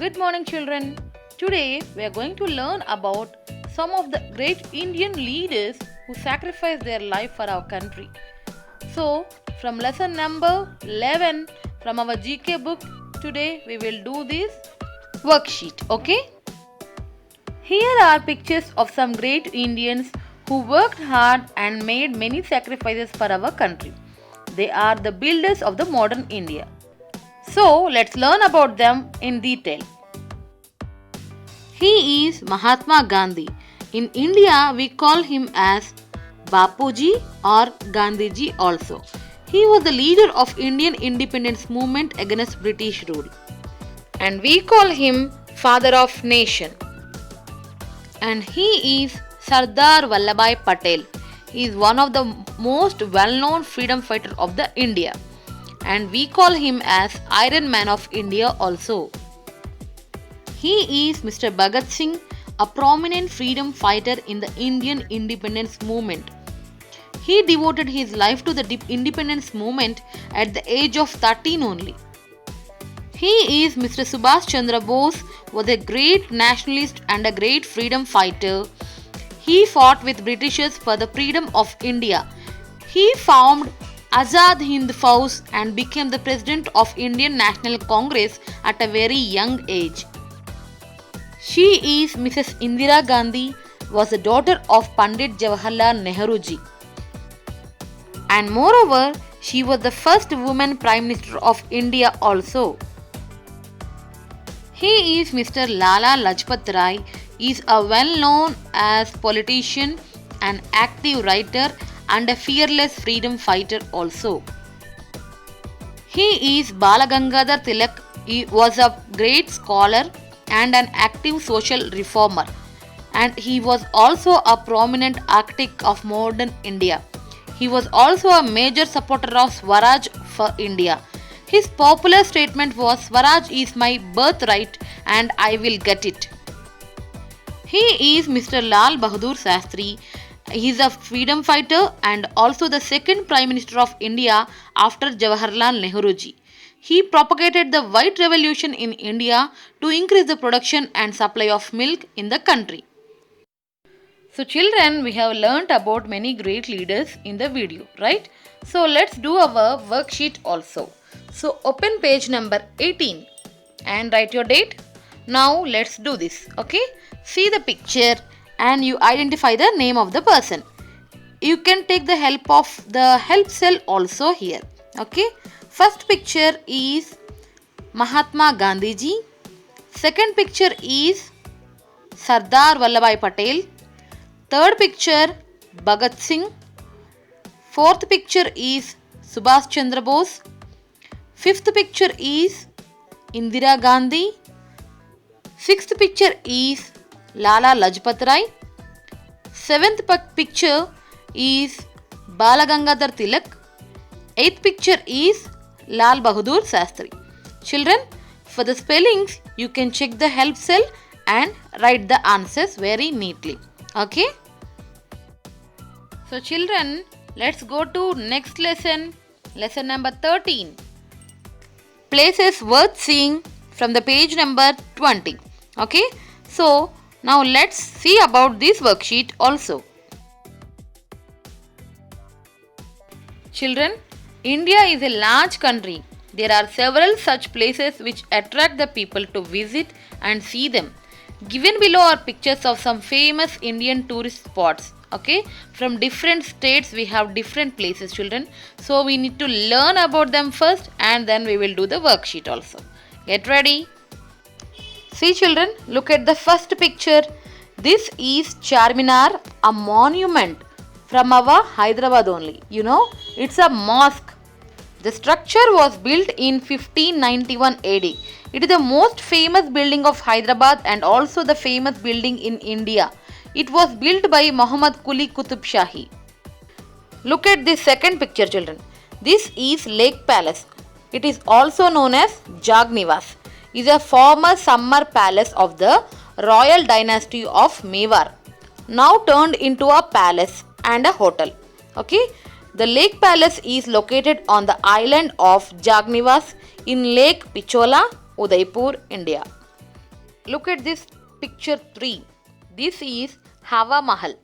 Good morning, children. Today we are going to learn about some of the great Indian leaders who sacrificed their life for our country. So, from lesson number 11 from our GK book, today we will do this worksheet. Okay? Here are pictures of some great Indians who worked hard and made many sacrifices for our country. They are the builders of the modern India. So, let's learn about them in detail. He is Mahatma Gandhi. In India, we call him as Bapuji or Gandhiji also. He was the leader of Indian independence movement against British rule. And we call him Father of Nation. And he is Sardar Vallabhbhai Patel. He is one of the most well-known freedom fighter of the India. And we call him as Iron Man of India also. He is Mr. Bhagat Singh, a prominent freedom fighter in the Indian independence movement. He devoted his life to the independence movement at the age of 13 only. He is Mr. Subhash Chandra Bose, was a great nationalist and a great freedom fighter. He fought with Britishers for the freedom of India. He formed Azad Hind Fauj and became the president of Indian National Congress at a very young age. She is Mrs. Indira Gandhi, was the daughter of Pandit Jawaharlal Nehru ji. And moreover, she was the first woman Prime Minister of India also. He is Mr. Lala Lajpat Rai. He is a well-known as politician, an active writer and a fearless freedom fighter also. He is Balagangadhar Tilak. He was a great scholar and an active social reformer. And he was also a prominent architect of modern India. He was also a major supporter of Swaraj for India. His popular statement was, "Swaraj is my birthright and I will get it." He is Mr. Lal Bahadur Shastri. He is a freedom fighter and also the second Prime Minister of India after Jawaharlal Nehru ji. He propagated the White Revolution in India to increase the production and supply of milk in the country. So children, we have learnt about many great leaders in the video, right? So let's do our worksheet also. So open page number 18 and write your date. Now let's do this, okay? See the picture and you identify the name of the person. You can take the help of the help cell also here, okay? First picture is Mahatma Gandhi ji. Second picture is Sardar Vallabhbhai Patel. Third picture Bhagat Singh. Fourth picture is Subhash Chandra Bose. Fifth picture is Indira Gandhi. Sixth picture is Lala Lajpat Rai. Seventh picture is Balagangadhar Tilak. Eighth picture is Lal Bahadur Shastri. Children, for the spellings, you can check the help cell and write the answers very neatly. Okay? So children, let's go to next lesson. Lesson number 13. Places worth seeing from the page number 20. Okay? So, now let's see about this worksheet also. Children, India is a large country. There are several such places which attract the people to visit and see them. Given below are pictures of some famous Indian tourist spots. Okay, from different states we have different places, children. So we need to learn about them first and then we will do the worksheet also. Get ready. See children, look at the first picture. This is Charminar, a monument from our Hyderabad only. You know, it's a mosque. The structure was built in 1591 AD. It is the most famous building of Hyderabad and also the famous building in India. It was built by Muhammad Quli Qutub Shahi. Look at this second picture, children. This is Lake Palace. It is also known as Jagnivas. It is a former summer palace of the royal dynasty of Mewar, now turned into a palace and a hotel. Okay, the Lake Palace is located on the island of Jagnivas in Lake Pichola, Udaipur, India. Look at this picture 3. This is Hawa Mahal.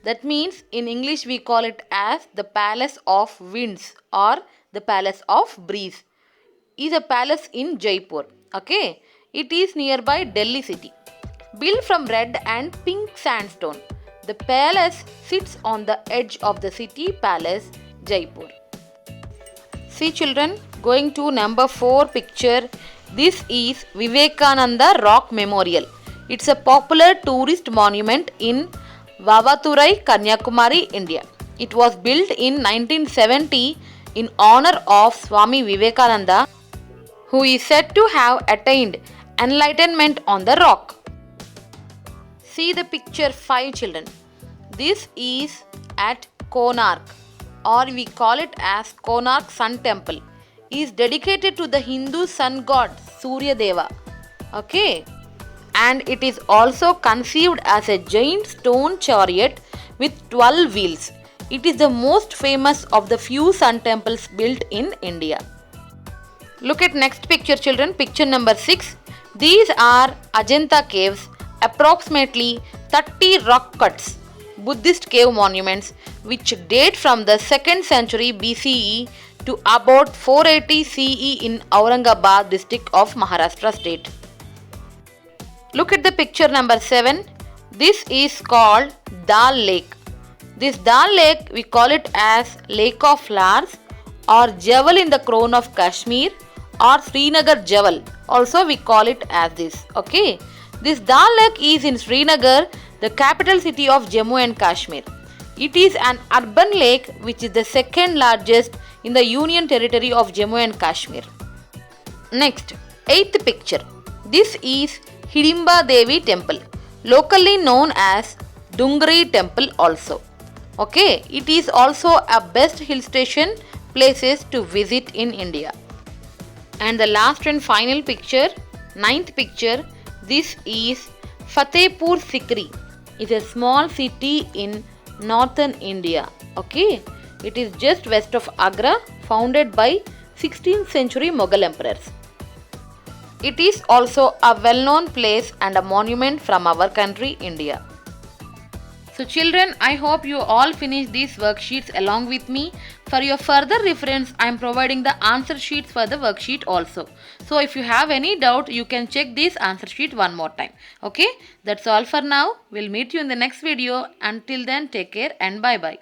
That means in English we call it as the Palace of Winds or the Palace of Breeze. Is a palace in Jaipur. Okay, it is nearby Delhi city. Built from red and pink sandstone, the palace sits on the edge of the city palace, Jaipur. See children, going to number 4 picture. This is Vivekananda Rock Memorial. It's a popular tourist monument in Vavaturai, Kanyakumari, India. It was built in 1970 in honor of Swami Vivekananda, who is said to have attained enlightenment on the rock. See the picture 5 children. This is at Konark, or we call it as Konark Sun Temple. Is dedicated to the Hindu sun god Surya Deva. Okay, and it is also conceived as a giant stone chariot with 12 wheels. It is the most famous of the few sun temples built in India. Look at next picture children, picture number 6. These are Ajanta caves, approximately 30 rock cuts, Buddhist cave monuments which date from the 2nd century BCE to about 480 CE in Aurangabad district of Maharashtra state. Look at the picture number 7. This is called Dal Lake. This Dal Lake we call it as Lake of Flowers or Jewel in the Crown of Kashmir or Srinagar Jewel. Also we call it as this. Okay. This Dal Lake is in Srinagar, the capital city of Jammu and Kashmir. It is an urban lake which is the second largest in the Union Territory of Jammu and Kashmir. Next, 8th picture. This is Hidimba Devi Temple, locally known as Dungri Temple also. Okay, it is also a best hill station places to visit in India. And the last and final picture, 9th picture, this is Fatehpur Sikri. It's a small city in northern India. Okay, it is just west of Agra, founded by 16th century Mughal emperors. It is also a well-known place and a monument from our country, India. So children, I hope you all finish these worksheets along with me. For your further reference, I am providing the answer sheets for the worksheet also. So if you have any doubt, you can check this answer sheet one more time. Okay, that's all for now. We'll meet you in the next video. Until then, take care and bye-bye.